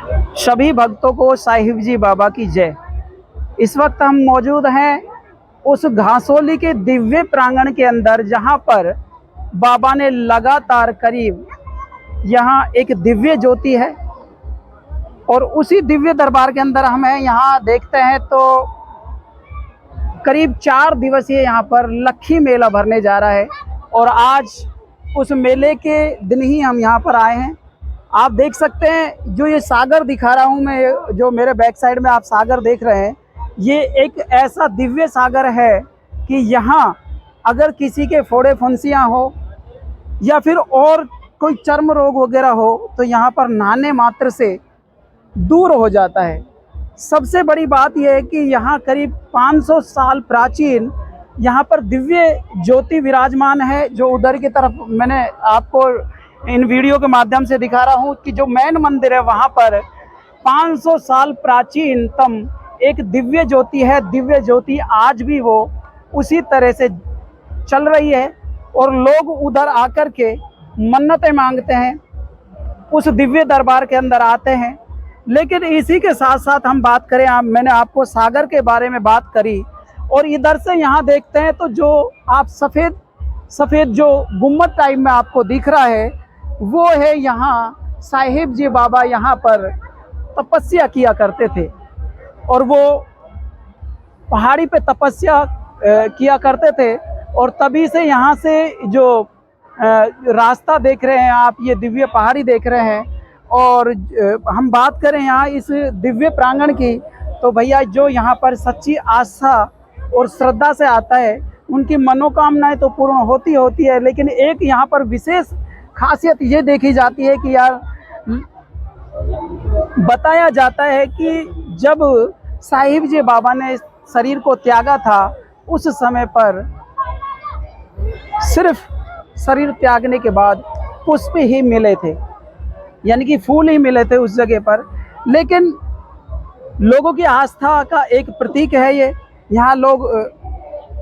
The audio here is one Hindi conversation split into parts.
सभी भक्तों को साहिब जी बाबा की जय। इस वक्त हम मौजूद हैं उस घासोली के दिव्य प्रांगण के अंदर, जहां पर बाबा ने लगातार करीब यहाँ एक दिव्य ज्योति है और उसी दिव्य दरबार के अंदर हमें यहाँ देखते हैं तो करीब 4 दिवसीय यहाँ पर लक्खी मेला भरने जा रहा है। और आज उस मेले के दिन ही हम यहाँ पर आए हैं। आप देख सकते हैं जो ये सागर दिखा रहा हूँ मैं, जो मेरे बैक साइड में आप सागर देख रहे हैं, ये एक ऐसा दिव्य सागर है कि यहाँ अगर किसी के फोड़े फुंसियाँ हो या फिर और कोई चर्म रोग वगैरह हो तो यहाँ पर नहाने मात्र से दूर हो जाता है। सबसे बड़ी बात यह है कि यहाँ करीब 500 साल प्राचीन यहाँ पर दिव्य ज्योति विराजमान है। जो उधर की तरफ मैंने आपको इन वीडियो के माध्यम से दिखा रहा हूँ कि जो मेन मंदिर है वहाँ पर 500 साल प्राचीनतम एक दिव्य ज्योति है। दिव्य ज्योति आज भी वो उसी तरह से चल रही है और लोग उधर आकर के मन्नतें मांगते हैं, उस दिव्य दरबार के अंदर आते हैं। लेकिन इसी के साथ साथ हम बात करें, मैंने आपको सागर के बारे में बात करी और इधर से यहाँ देखते हैं तो जो आप सफ़ेद जो गुम्बद टाइप में आपको दिख रहा है वो है यहाँ साहिब जी बाबा यहाँ पर तपस्या किया करते थे और वो पहाड़ी पे तपस्या किया करते थे। और तभी से यहाँ से जो रास्ता देख रहे हैं आप, ये दिव्य पहाड़ी देख रहे हैं। और हम बात करें यहाँ इस दिव्य प्रांगण की तो भैया जो यहाँ पर सच्ची आस्था और श्रद्धा से आता है उनकी मनोकामनाएं तो पूर्ण होती है। लेकिन एक यहाँ पर विशेष खासियत ये देखी जाती है कि यार बताया जाता है कि जब साहिब जी बाबा ने शरीर को त्यागा था उस समय पर सिर्फ शरीर त्यागने के बाद पुष्प ही मिले थे, यानी कि फूल ही मिले थे उस जगह पर। लेकिन लोगों की आस्था का एक प्रतीक है ये। यहाँ लोग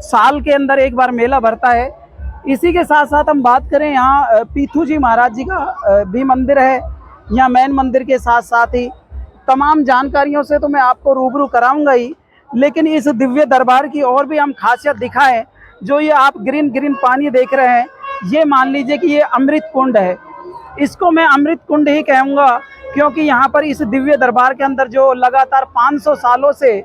साल के अंदर एक बार मेला भरता है। इसी के साथ साथ हम बात करें यहाँ पीथू जी महाराज जी का भी मंदिर है। यहाँ मेन मंदिर के साथ साथ ही तमाम जानकारियों से तो मैं आपको रूबरू कराऊंगा ही, लेकिन इस दिव्य दरबार की और भी हम खासियत दिखाएं। जो ये आप ग्रीन पानी देख रहे हैं, ये मान लीजिए कि ये अमृत कुंड है। इसको मैं अमृत कुंड ही कहूँगा क्योंकि यहाँ पर इस दिव्य दरबार के अंदर जो लगातार 500 सालों से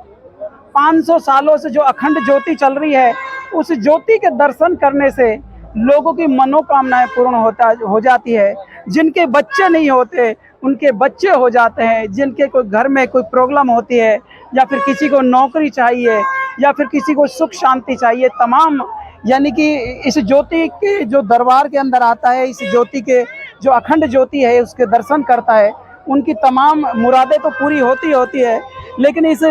जो अखंड ज्योति चल रही है, उस ज्योति के दर्शन करने से लोगों की मनोकामनाएं पूर्ण हो जाती है। जिनके बच्चे नहीं होते उनके बच्चे हो जाते हैं। जिनके कोई घर में कोई प्रॉब्लम होती है या फिर किसी को नौकरी चाहिए या फिर किसी को सुख शांति चाहिए, तमाम यानी कि इस ज्योति के जो दरबार के अंदर आता है, इस ज्योति के जो अखंड ज्योति है उसके दर्शन करता है, उनकी तमाम मुरादें तो पूरी होती है। लेकिन इस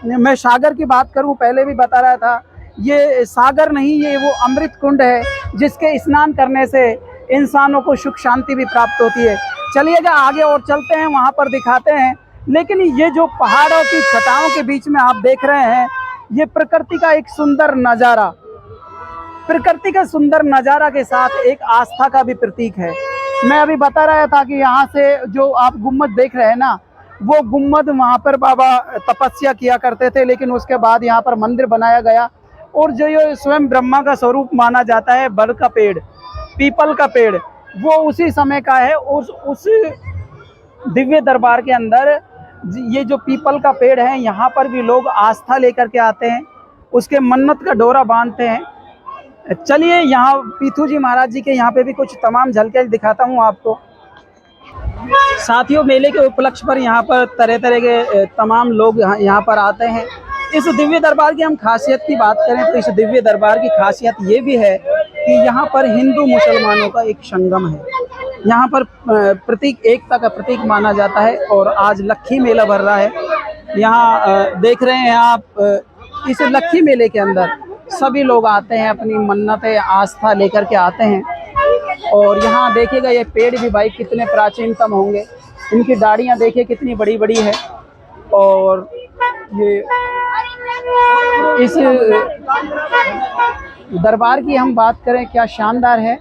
मैं सागर की बात करूं, पहले भी बता रहा था, ये सागर नहीं, ये वो अमृत कुंड है जिसके स्नान करने से इंसानों को सुख शांति भी प्राप्त होती है। चलिएगा आगे और चलते हैं, वहाँ पर दिखाते हैं। लेकिन ये जो पहाड़ों की चट्टानों के बीच में आप देख रहे हैं, ये प्रकृति का एक सुंदर नज़ारा, प्रकृति के सुंदर नज़ारा के साथ एक आस्था का भी प्रतीक है। मैं अभी बता रहा था कि यहाँ से जो आप गुम्बद देख रहे हैं ना, वो गुम्बद वहाँ पर बाबा तपस्या किया करते थे। लेकिन उसके बाद यहाँ पर मंदिर बनाया गया और जो ये स्वयं ब्रह्मा का स्वरूप माना जाता है, बर का पेड़, पीपल का पेड़, वो उसी समय का है। उस दिव्य दरबार के अंदर ये जो पीपल का पेड़ है, यहाँ पर भी लोग आस्था लेकर के आते हैं, उसके मन्नत का डोरा बांधते हैं। चलिए यहाँ पीथू जी महाराज जी के यहाँ पे भी कुछ तमाम झलके दिखाता हूँ आपको। साथियों, मेले के उपलक्ष्य पर यहाँ पर तरह तरह के तमाम लोग यहाँ पर आते हैं। इस दिव्य दरबार की हम खासियत की बात करें तो इस दिव्य दरबार की खासियत ये भी है कि यहाँ पर हिंदू मुसलमानों का एक संगम है। यहाँ पर प्रतीक एकता का प्रतीक माना जाता है और आज लक्खी मेला भर रहा है। यहाँ देख रहे हैं आप, इस लक्खी मेले के अंदर सभी लोग आते हैं, अपनी मन्नतें आस्था लेकर के आते हैं। और यहाँ देखिएगा ये पेड़ भी भाई कितने प्राचीनतम होंगे, इनकी डाढ़ियाँ देखिए कितनी बड़ी बड़ी है। और ये इस दरबार की हम बात करें क्या शानदार है।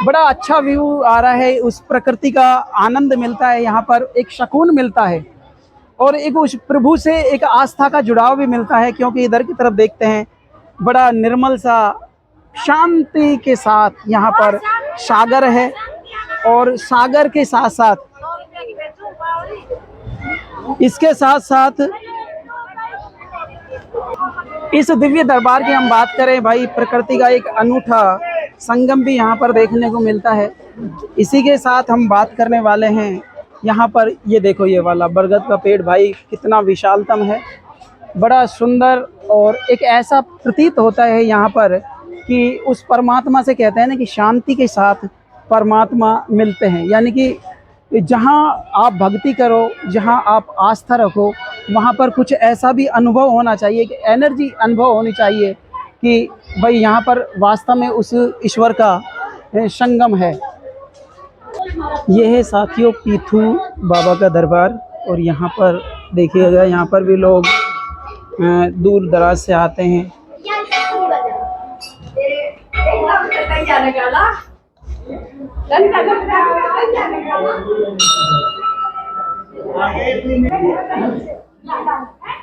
बड़ा अच्छा व्यू आ रहा है, उस प्रकृति का आनंद मिलता है, यहाँ पर एक सुकून मिलता है और एक उस प्रभु से एक आस्था का जुड़ाव भी मिलता है, क्योंकि इधर की तरफ देखते हैं बड़ा निर्मल सा शांति के साथ यहाँ पर सागर है और सागर के साथ साथ इसके साथ साथ इस दिव्य दरबार की हम बात करें भाई, प्रकृति का एक अनूठा संगम भी यहाँ पर देखने को मिलता है। इसी के साथ हम बात करने वाले हैं यहाँ पर, ये देखो ये वाला बरगद का पेड़ भाई कितना विशालतम है, बड़ा सुंदर, और एक ऐसा प्रतीत होता है यहाँ पर कि उस परमात्मा से कहते हैं ना कि शांति के साथ परमात्मा मिलते हैं, यानी कि जहाँ आप भक्ति करो, जहाँ आप आस्था रखो, वहाँ पर कुछ ऐसा भी अनुभव होना चाहिए कि एनर्जी अनुभव होनी चाहिए कि भाई यहाँ पर वास्तव में उस ईश्वर का संगम है। यह है साथियों पीथू बाबा का दरबार, और यहाँ पर देखिएगा यहाँ पर भी लोग दूर दराज से आते हैं।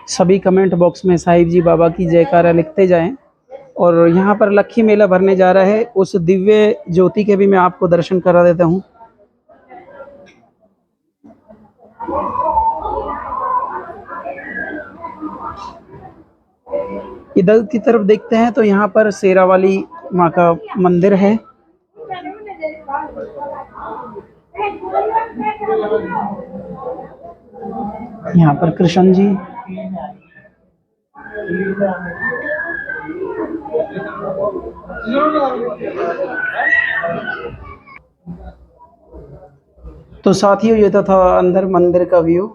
सभी कमेंट बॉक्स में साहिब जी बाबा की जयकारा लिखते जाएं। और यहाँ पर लक्खी मेला भरने जा रहा है, उस दिव्य ज्योति के भी मैं आपको दर्शन करा देता हूँ। इधर की तरफ देखते हैं तो यहाँ पर शेरावाली माँ का मंदिर है। यहाँ पर कृष्ण जी, तो साथियों ये तो था अंदर मंदिर का व्यू।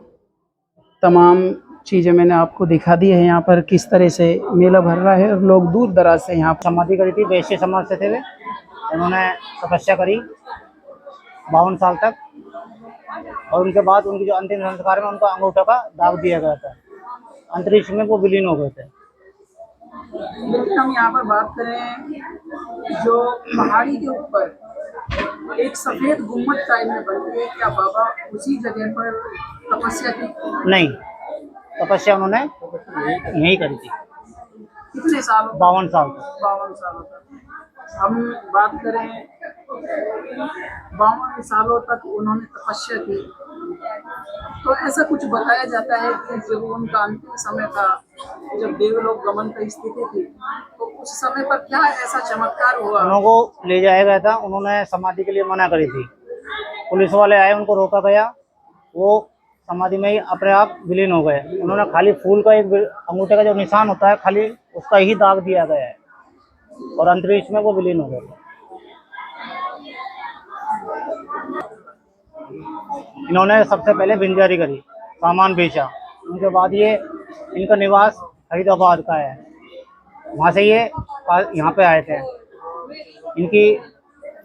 तमाम चीज़ें मैंने आपको दिखा दी है, यहाँ पर किस तरह से मेला भर रहा है और लोग दूर दराज से यहाँ समाधि करी थी। वैश्य समाज से थे वे, उन्होंने तपस्या करी 52 साल तक, और उनके बाद उनकी जो अंतिम संस्कार में उनका अंगूठा का दाग दिया गया था, अंतरिक्ष में वो विलीन हो गए थे। लेकिन हम यहाँ पर बात करें जो पहाड़ी के ऊपर एक सफेद गुम्बद टाइप में बनती है, क्या बाबा उसी जगह पर तपस्या की? नहीं, तपस्या उन्होंने यही करी थी। कितने साल? 52 साल। 52 सालों तक। हम बात करें 52 सालों तक उन्होंने तपस्या की, तो ऐसा कुछ बताया जाता है कि जब उनका अंतिम समय था, जब देवलोक गमन की स्थिति थी, तो उस समय पर क्या ऐसा चमत्कार हुआ? उनको ले जाया गया था, उन्होंने समाधि के लिए मना करी थी, पुलिस वाले आए, उनको रोका गया, वो समाधि में ही अपने आप विलीन हो गए। उन्होंने खाली फूल का एक अंगूठे का जो निशान होता है, खाली उसका ही दाग दिया गया है, और अंतरिक्ष में वो विलीन हो गए। इन्होंने सबसे पहले बिंजारी करी, सामान बेचा, उनके बाद ये इनका निवास फरीदाबाद का है, वहाँ से ये यहाँ पे आए थे। इनकी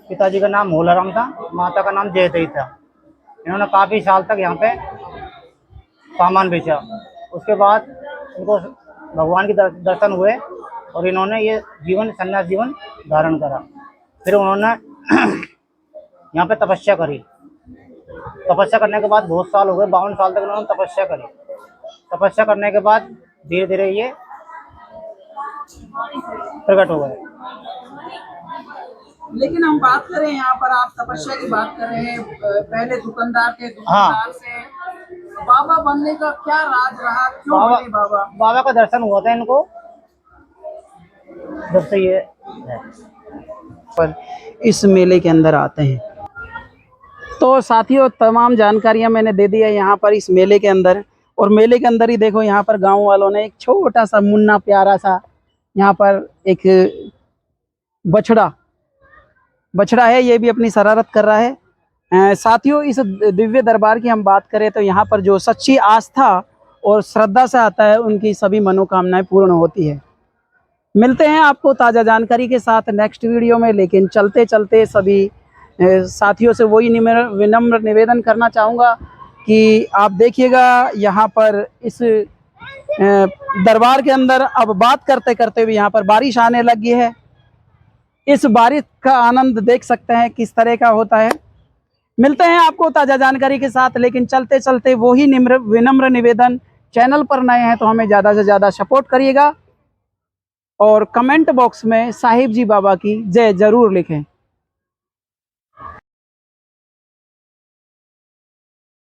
पिताजी का नाम भोलाराम था, माता का नाम जयदेवी था। इन्होंने काफ़ी साल तक यहाँ पे सामान बेचा। उसके बाद उनको भगवान के दर्शन हुए और इन्होंने ये जीवन संन्यास जीवन धारण करा। फिर उन्होंने यहाँ पे तपस्या करी। तपस्या करने के बाद बहुत साल हो गए, 52 साल तक उन्होंने तपस्या करी। तपस्या करने के बाद धीरे धीरे ये प्रकट हो गए। लेकिन हम बात करें यहाँ पर, आप तपस्या की बात कर रहे हैं, पहले दुकानदार थे, दुकानदार से बाबा बनने का क्या राज रहा, क्यों बने बाबा? बाबा का दर्शन हुआ था इनको जब से ये पर इस मेले के अंदर आते हैं। तो साथियों तमाम जानकारियां मैंने दे दी है यहाँ पर इस मेले के अंदर, और मेले के अंदर ही देखो यहाँ पर गांव वालों ने एक छोटा सा मुन्ना प्यारा सा यहाँ पर एक बछड़ा है, ये भी अपनी शरारत कर रहा है। साथियों इस दिव्य दरबार की हम बात करें तो यहाँ पर जो सच्ची आस्था और श्रद्धा से आता है, उनकी सभी मनोकामनाएं पूर्ण होती है। मिलते हैं आपको ताज़ा जानकारी के साथ नेक्स्ट वीडियो में, लेकिन चलते चलते सभी साथियों से वही विनम्र निवेदन करना चाहूँगा कि आप देखिएगा यहाँ पर इस दरबार के अंदर अब बात करते करते भी यहाँ पर बारिश आने लगी है। इस बारिश का आनंद देख सकते हैं किस तरह का होता है। मिलते हैं आपको ताज़ा जानकारी के साथ, लेकिन चलते चलते वही विनम्र निवेदन, चैनल पर नए हैं तो हमें ज़्यादा से ज़्यादा सपोर्ट करिएगा और कमेंट बॉक्स में साहिब जी बाबा की जय जरूर लिखें।